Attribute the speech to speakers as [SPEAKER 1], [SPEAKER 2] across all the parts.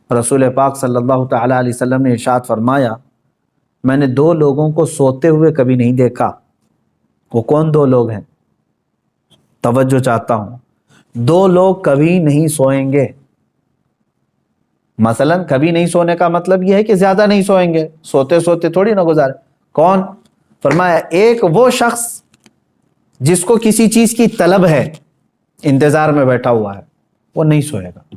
[SPEAKER 1] رسول پاک صلی اللہ تعالیٰ علیہ وسلم نے ارشاد فرمایا، میں نے دو لوگوں کو سوتے ہوئے کبھی نہیں دیکھا۔ وہ کون دو لوگ ہیں؟ توجہ چاہتا ہوں۔ دو لوگ کبھی نہیں سوئیں گے۔ مثلا کبھی نہیں سونے کا مطلب یہ ہے کہ زیادہ نہیں سوئیں گے، سوتے سوتے تھوڑی نہ گزارے۔ کون؟ فرمایا ایک وہ شخص جس کو کسی چیز کی طلب ہے، انتظار میں بیٹھا ہوا ہے، وہ نہیں سوئے گا۔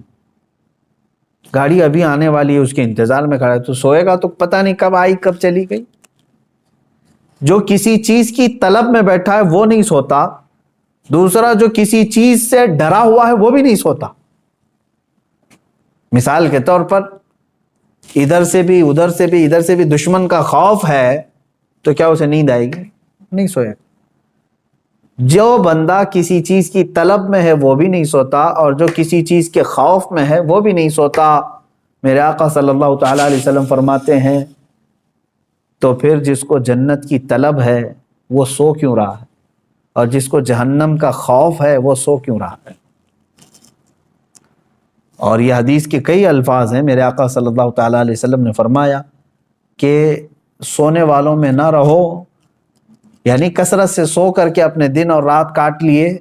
[SPEAKER 1] گاڑی ابھی آنے والی ہے، اس کے انتظار میں کھڑا ہے، تو سوئے گا تو پتہ نہیں کب آئی کب چلی گئی۔ جو کسی چیز کی طلب میں بیٹھا ہے وہ نہیں سوتا، دوسرا جو کسی چیز سے ڈرا ہوا ہے وہ بھی نہیں سوتا۔ مثال کے طور پر ادھر سے بھی ادھر سے بھی ادھر سے بھی دشمن کا خوف ہے تو کیا اسے نیند آئے گی؟ نہیں سوئے گا۔ جو بندہ کسی چیز کی طلب میں ہے وہ بھی نہیں سوتا، اور جو کسی چیز کے خوف میں ہے وہ بھی نہیں سوتا۔ میرے آقا صلی اللہ تعالیٰ علیہ وسلم فرماتے ہیں تو پھر جس کو جنت کی طلب ہے وہ سو کیوں رہا ہے، اور جس کو جہنم کا خوف ہے وہ سو کیوں رہا ہے؟ اور یہ حدیث کے کئی الفاظ ہیں۔ میرے آقا صلی اللہ تعالیٰ علیہ وسلم نے فرمایا کہ سونے والوں میں نہ رہو، یعنی کثرت سے سو کر کے اپنے دن اور رات کاٹ لیے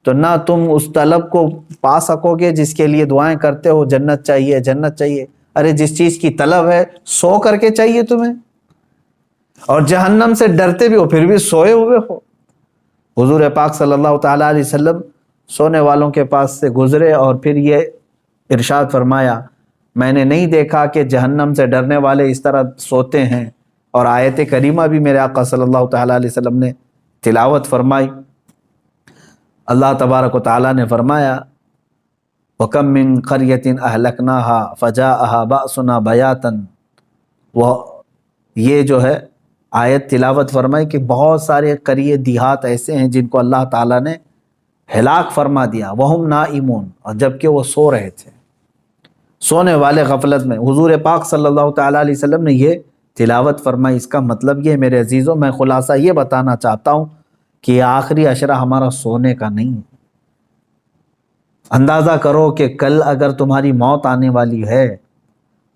[SPEAKER 1] تو نہ تم اس طلب کو پا سکو گے جس کے لیے دعائیں کرتے ہو، جنت چاہیے جنت چاہیے۔ ارے جس چیز کی طلب ہے سو کر کے چاہیے تمہیں، اور جہنم سے ڈرتے بھی ہو پھر بھی سوئے ہوئے ہو۔ حضور پاک صلی اللہ تعالیٰ علیہ وسلم سونے والوں کے پاس سے گزرے اور پھر یہ ارشاد فرمایا، میں نے نہیں دیکھا کہ جہنم سے ڈرنے والے اس طرح سوتے ہیں۔ اور آیت کریمہ بھی میرے آقا صلی اللہ تعالیٰ علیہ وسلم نے تلاوت فرمائی۔ اللہ تبارک و تعالیٰ نے فرمایا، وَكَم مِّن قَرْيَةٍ أَهْلَكْنَاهَا فَجَاءَهَا بَأْسُنَا بَيَاتًا۔ وہ یہ جو ہے آیت تلاوت فرمائی کہ بہت سارے قریے دیہات ایسے ہیں جن کو اللہ تعالیٰ نے ہلاک فرما دیا، وَهُمْ نَائِمُونَ، اور جبکہ وہ سو رہے تھے، سونے والے غفلت میں۔ حضور پاک صلی اللہ تعالیٰ علیہ وسلم نے یہ تلاوت فرمائی۔ اس کا مطلب یہ میرے عزیزوں، میں خلاصہ یہ بتانا چاہتا ہوں کہ یہ آخری عشرہ ہمارا سونے کا نہیں۔ اندازہ کرو کہ کل اگر تمہاری موت آنے والی ہے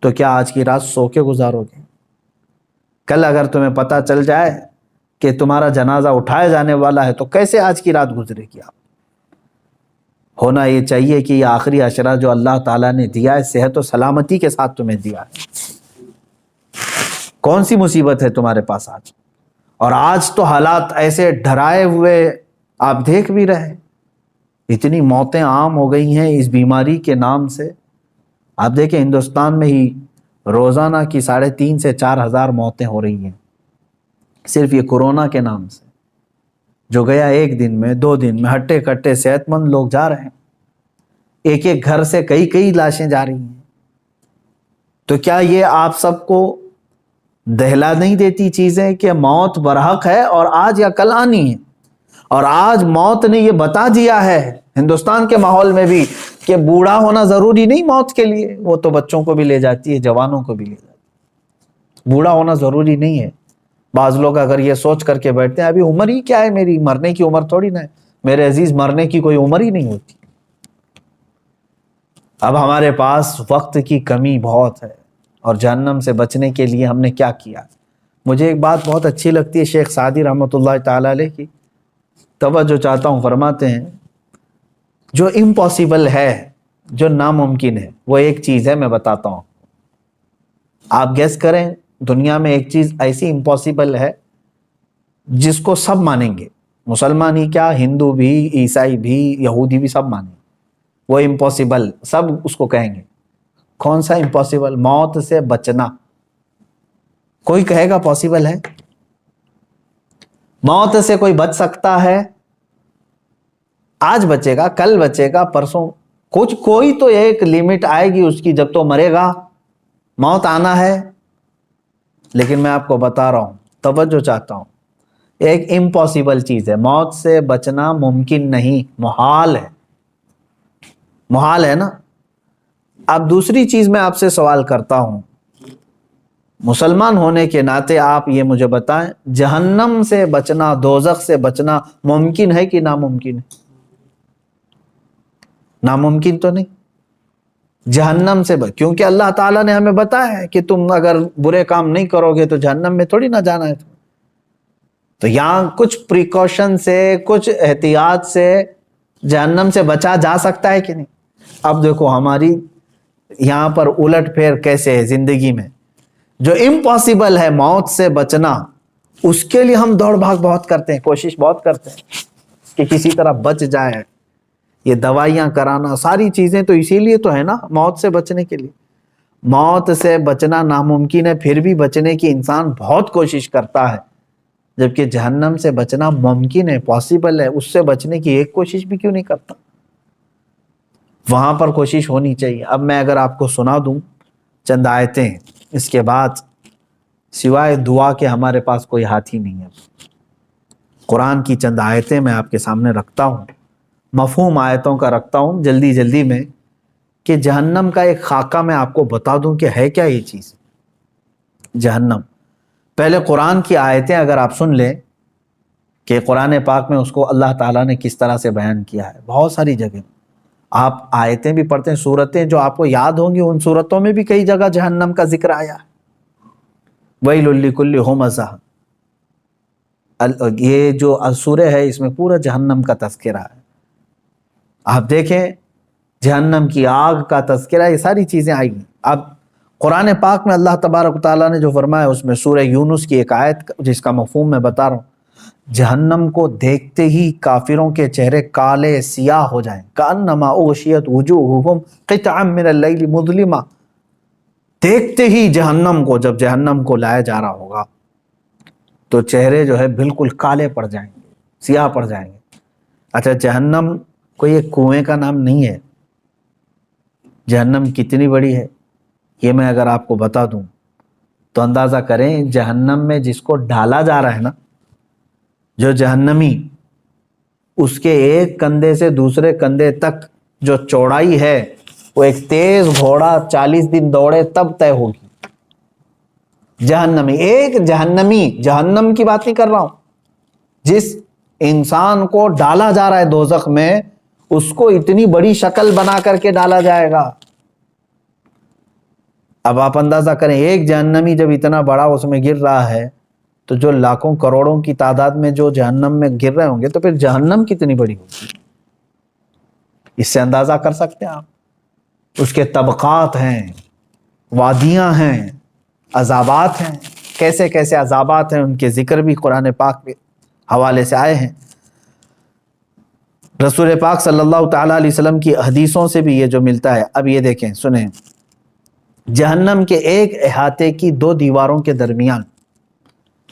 [SPEAKER 1] تو کیا آج کی رات سو کے گزارو گے؟ کل اگر تمہیں پتہ چل جائے کہ تمہارا جنازہ اٹھایا جانے والا ہے تو کیسے آج کی رات گزرے گی آپ؟ ہونا یہ چاہیے کہ یہ آخری عشرہ جو اللہ تعالیٰ نے دیا ہے صحت و سلامتی کے ساتھ تمہیں دیا ہے۔ کون سی مصیبت ہے تمہارے پاس آج؟ اور آج تو حالات ایسے ڈرائے ہوئے آپ دیکھ بھی رہے، اتنی موتیں عام ہو گئی ہیں اس بیماری کے نام سے۔ آپ دیکھیں ہندوستان میں ہی روزانہ کی 3,500 سے 4,000 موتیں ہو رہی ہیں صرف یہ کورونا کے نام سے، جو گیا ایک دن میں 2 دن میں ہٹے کٹے صحت مند لوگ جا رہے ہیں، ایک ایک گھر سے کئی لاشیں جا رہی ہیں۔ تو کیا یہ آپ سب کو دہلا نہیں دیتی چیزیں کہ موت برحق ہے اور آج یا کل آنی ہے؟ اور آج موت نے یہ بتا دیا ہے ہندوستان کے ماحول میں بھی کہ بوڑھا ہونا ضروری نہیں موت کے لیے، وہ تو بچوں کو بھی لے جاتی ہے، جوانوں کو بھی لے جاتی ہے، بوڑھا ہونا ضروری نہیں ہے۔ بعض لوگ اگر یہ سوچ کر کے بیٹھتے ہیں ابھی عمر ہی کیا ہے میری، مرنے کی عمر تھوڑی نہ ہے۔ میرے عزیز، مرنے کی کوئی عمر ہی نہیں ہوتی۔ اب ہمارے پاس وقت کی کمی بہت ہے، اور جہنم سے بچنے کے لیے ہم نے کیا کیا؟ مجھے ایک بات بہت اچھی لگتی ہے شیخ سعدی رحمۃ اللہ تعالیٰ علیہ کی، توجہ چاہتا ہوں۔ فرماتے ہیں جو امپاسبل ہے، جو ناممکن ہے، وہ ایک چیز ہے، میں بتاتا ہوں، آپ گیس کریں۔ دنیا میں ایک چیز ایسی امپاسبل ہے جس کو سب مانیں گے، مسلمان ہی کیا، ہندو بھی، عیسائی بھی، یہودی بھی، سب مانیں گے، وہ امپاسبل، سب اس کو کہیں گے۔ کون سا امپاسبل؟ موت سے بچنا۔ کوئی کہے گا پاسبل ہے؟ موت سے کوئی بچ سکتا ہے؟ آج بچے گا، کل بچے گا، پرسوں، کوئی تو ایک لیمٹ آئے گی اس کی، جب تو مرے گا، موت آنا ہے۔ لیکن میں آپ کو بتا رہا ہوں، توجہ چاہتا ہوں، ایک امپاسبل چیز ہے، موت سے بچنا ممکن نہیں، محال ہے، محال ہے نا۔ اب دوسری چیز میں آپ سے سوال کرتا ہوں، مسلمان ہونے کے ناطے آپ یہ مجھے بتائیں، جہنم سے بچنا، دوزخ سے بچنا ممکن ہے کہ ناممکن ہے؟ ناممکن تو نہیں۔ جہنم سے کیونکہ اللہ تعالیٰ نے ہمیں بتایا ہے کہ تم اگر برے کام نہیں کرو گے تو جہنم میں تھوڑی نہ جانا ہے. تو یہاں کچھ پریکاشن سے، کچھ احتیاط سے جہنم سے بچا جا سکتا ہے کہ نہیں. اب دیکھو ہماری یہاں پر الٹ پھیر کیسے ہے زندگی میں. جو امپاسبل ہے موت سے بچنا، اس کے لیے ہم دوڑ بھاگ بہت کرتے ہیں، کوشش بہت کرتے ہیں کہ کسی طرح بچ جائے. یہ دوائیاں کرانا، ساری چیزیں تو اسی لیے تو ہے نا، موت سے بچنے کے لیے. موت سے بچنا ناممکن ہے، پھر بھی بچنے کی انسان بہت کوشش کرتا ہے، جبکہ جہنم سے بچنا ممکن ہے، پاسبل ہے. اس سے بچنے کی ایک کوشش بھی کیوں نہیں کرتا؟ وہاں پر کوشش ہونی چاہیے. اب میں اگر آپ کو سنا دوں چند آیتیں، اس کے بعد سوائے دعا کے ہمارے پاس کوئی ہاتھ ہی نہیں ہے. قرآن کی چند آیتیں میں آپ کے سامنے رکھتا ہوں، مفہوم آیتوں کا رکھتا ہوں جلدی میں، کہ جہنم کا ایک خاکہ میں آپ کو بتا دوں کہ ہے کیا یہ چیز جہنم. پہلے قرآن کی آیتیں اگر آپ سن لیں کہ قرآن پاک میں اس کو اللہ تعالیٰ نے کس طرح سے بیان کیا ہے. بہت ساری جگہ آپ آیتیں بھی پڑھتے ہیں، سورتیں جو آپ کو یاد ہوں گی، ان سورتوں میں بھی کئی جگہ جہنم کا ذکر آیا ہے. وَيْلٌ لِّكُلِّ ہُمَزَةٍ، یہ جو سورہ ہے اس میں پورا جہنم کا تذکرہ ہے. آپ دیکھیں جہنم کی آگ کا تذکرہ، یہ ساری چیزیں آئی ہیں. اب قرآن پاک میں اللہ تبارک و تعالیٰ نے جو فرمایا، اس میں سورہ یونس کی ایک آیت جس کا مفہوم میں بتا رہا ہوں. جہنم کو دیکھتے ہی کافروں کے چہرے کالے سیاہ ہو جائیں. کأنما اغشیت وجوہہم قطعا من اللیل مظلما. دیکھتے ہی جہنم کو، جب جہنم کو لایا جا رہا ہوگا تو چہرے جو ہے بالکل کالے پڑ جائیں گے، سیاہ پڑ جائیں گے. اچھا، جہنم کوئی ایک کنویں کا نام نہیں ہے. جہنم کتنی بڑی ہے یہ میں اگر آپ کو بتا دوں تو اندازہ کریں. جہنم میں جس کو ڈالا جا رہا ہے نا، جو جہنمی، اس کے ایک کندھے سے دوسرے کندھے تک جو چوڑائی ہے، وہ ایک تیز گھوڑا 40 دن دوڑے تب طے ہوگی. جہنمی، ایک جہنمی، جہنم کی بات نہیں کر رہا ہوں، جس انسان کو ڈالا جا رہا ہے دوزخ میں، اس کو اتنی بڑی شکل بنا کر کے ڈالا جائے گا. اب آپ اندازہ کریں، ایک جہنمی جب اتنا بڑا اس میں گر رہا ہے، تو جو لاکھوں کروڑوں کی تعداد میں جو جہنم میں گر رہے ہوں گے، تو پھر جہنم کتنی بڑی ہوگی. اس سے اندازہ کر سکتے ہیں آپ. اس کے طبقات ہیں، وادیاں ہیں، عذابات ہیں، کیسے کیسے عذابات ہیں، ان کے ذکر بھی قرآن پاک کے حوالے سے آئے ہیں. رسول پاک صلی اللہ تعالیٰ علیہ وسلم کی حدیثوں سے بھی یہ جو ملتا ہے. اب یہ دیکھیں، سنیں، جہنم کے ایک احاطے کی 2 دیواروں کے درمیان،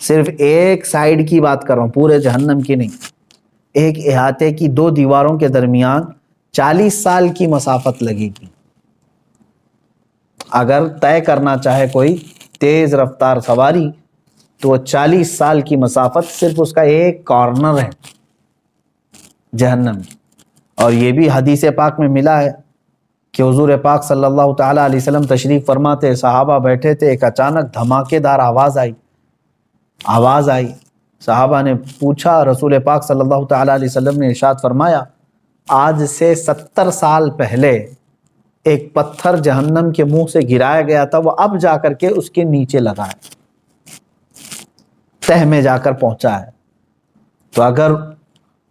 [SPEAKER 1] صرف ایک سائیڈ کی بات کر رہا ہوں، پورے جہنم کی نہیں، ایک احاطے کی 2 دیواروں کے درمیان 40 سال کی مسافت لگے گی. اگر طے کرنا چاہے کوئی تیز رفتار سواری تو وہ 40 سال کی مسافت صرف اس کا ایک کارنر ہے جہنم کی. اور یہ بھی حدیث پاک میں ملا ہے کہ حضور پاک صلی اللہ تعالیٰ علیہ وسلم تشریف فرما تھے، صحابہ بیٹھے تھے، ایک اچانک دھماکے دار آواز آئی. صحابہ نے پوچھا، رسول پاک صلی اللہ تعالیٰ علیہ وسلم نے ارشاد فرمایا، آج سے 70 سال پہلے ایک پتھر جہنم کے منہ سے گرایا گیا تھا، وہ اب جا کر کے اس کے نیچے لگا ہے، تہ میں جا کر پہنچا ہے. تو اگر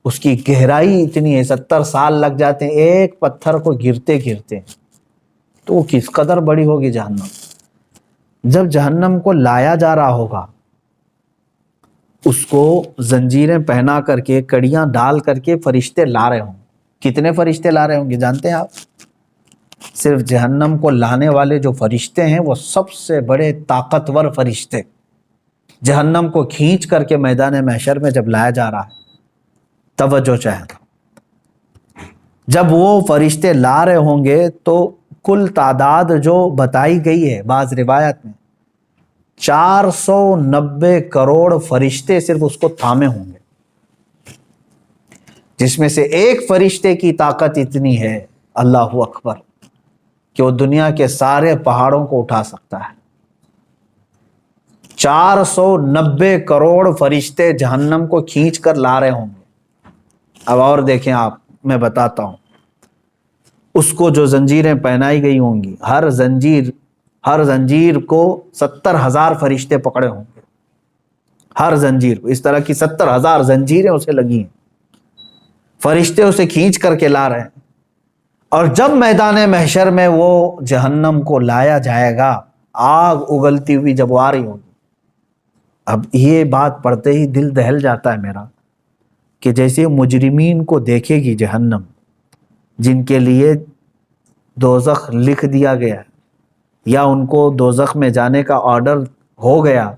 [SPEAKER 1] اس کی گہرائی اتنی ہے، 70 سال لگ جاتے ہیں ایک پتھر کو گرتے تو وہ کس قدر بڑی ہوگی جہنم. جب جہنم کو لایا جا رہا ہوگا، اس کو زنجیریں پہنا کر کے، کڑیاں ڈال کر کے فرشتے لا رہے ہوں. کتنے فرشتے لا رہے ہوں گے جانتے ہیں آپ؟ صرف جہنم کو لانے والے جو فرشتے ہیں وہ سب سے بڑے طاقتور فرشتے. جہنم کو کھینچ کر کے میدان محشر میں جب لایا جا رہا ہے، توجہ چاہے، جب وہ فرشتے لا رہے ہوں گے تو کل تعداد جو بتائی گئی ہے بعض روایت میں، 490 کروڑ فرشتے صرف اس کو تھامے ہوں گے، جس میں سے ایک فرشتے کی طاقت اتنی ہے، اللہ اکبر، کہ وہ دنیا کے سارے پہاڑوں کو اٹھا سکتا ہے. 490 کروڑ فرشتے جہنم کو کھینچ کر لا رہے ہوں گے. اب اور دیکھیں آپ، میں بتاتا ہوں، اس کو جو زنجیریں پہنائی گئی ہوں گی، ہر زنجیر کو 70,000 فرشتے پکڑے ہوں گے، ہر زنجیر کو اس طرح کی 70,000 زنجیریں اسے لگی ہیں، فرشتے اسے کھینچ کر کے لا رہے ہیں۔ اور جب میدان محشر میں وہ جہنم کو لایا جائے گا، آگ اگلتی ہوئی جب وہ آ رہی ہوگی، اب یہ بات پڑھتے ہی دل دہل جاتا ہے میرا، کہ جیسے مجرمین کو دیکھے گی جہنم، جن کے لیے دوزخ لکھ دیا گیا ہے یا ان کو دوزخ میں جانے کا آرڈر ہو گیا،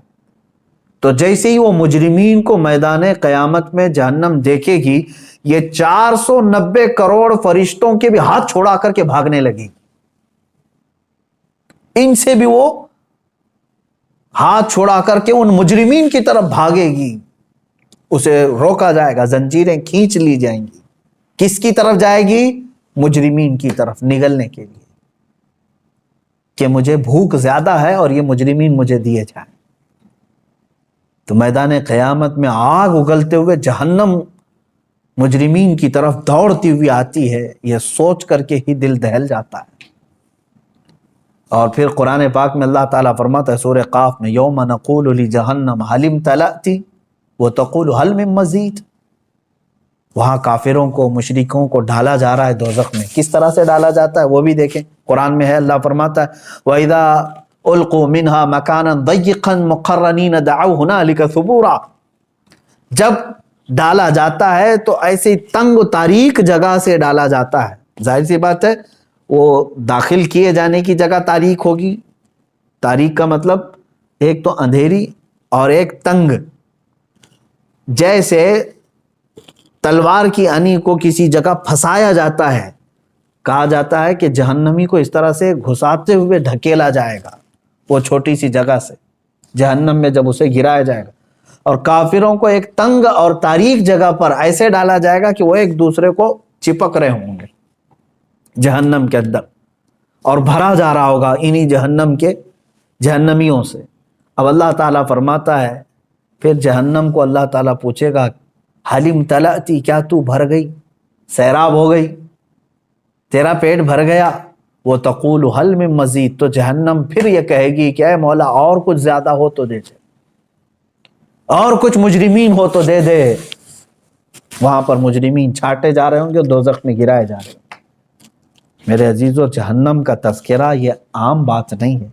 [SPEAKER 1] تو جیسے ہی وہ مجرمین کو میدان قیامت میں جہنم دیکھے گی، یہ 490 کروڑ فرشتوں کے بھی ہاتھ چھوڑا کر کے بھاگنے لگی، ان سے بھی وہ ہاتھ چھوڑا کر کے ان مجرمین کی طرف بھاگے گی، اسے روکا جائے گا، زنجیریں کھینچ لی جائیں گی۔ کس کی طرف جائے گی؟ مجرمین کی طرف نگلنے کے لیے، کہ مجھے بھوک زیادہ ہے اور یہ مجرمین مجھے دیے جائیں۔ تو میدان قیامت میں آگ اگلتے ہوئے جہنم مجرمین کی طرف دوڑتی ہوئی آتی ہے، یہ سوچ کر کے ہی دل دہل جاتا ہے۔ اور پھر قرآن پاک میں اللہ تعالیٰ فرماتا ہے سورہ قاف میں، یوم نقول لجہنم هل امتلأت وتقول هل من مزید۔ وہاں کافروں کو، مشرکوں کو ڈالا جا رہا ہے دوزخ میں، کس طرح سے ڈالا جاتا ہے وہ بھی دیکھیں، قرآن میں ہے، اللہ فرماتا ہے وَإِذَا أُلْقُوا مِنْهَا مَكَانًا ضَيِّقًا مُقَرَّنِينَ دَعَوْا هُنَالِكَ ثُبُورًا۔ جب ڈالا جاتا ہے تو ایسی تنگ و تاریک جگہ سے ڈالا جاتا ہے، ظاہر سی بات ہے وہ داخل کیے جانے کی جگہ تاریک ہوگی، تاریک کا مطلب ایک تو اندھیری اور ایک تنگ، جیسے تلوار کی انی کو کسی جگہ پھنسایا جاتا ہے، کہا جاتا ہے کہ جہنمی کو اس طرح سے گھساتے ہوئے ڈھکیلا جائے گا، وہ چھوٹی سی جگہ سے جہنم میں جب اسے گرایا جائے گا، اور کافروں کو ایک تنگ اور تاریک جگہ پر ایسے ڈالا جائے گا کہ وہ ایک دوسرے کو چپک رہے ہوں گے جہنم کے اندر، اور بھرا جا رہا ہوگا انہی جہنمیوں سے۔ اب اللہ تعالیٰ فرماتا ہے پھر جہنم کو اللہ تعالیٰ پوچھے گا هل امتلأت، کیا تو بھر گئی، سیراب ہو گئی، تیرا پیٹ بھر گیا؟ وہ تقول هل من مزید، تو جہنم پھر یہ کہے گی کہ اے مولا اور کچھ زیادہ ہو تو دے دے، اور کچھ مجرمین ہو تو دے دے۔ وہاں پر مجرمین چھاٹے جا رہے ہوں گے، دوزخ میں گرائے جا رہے ہوں گے۔ میرے عزیزو، جہنم کا تذکرہ یہ عام بات نہیں ہے،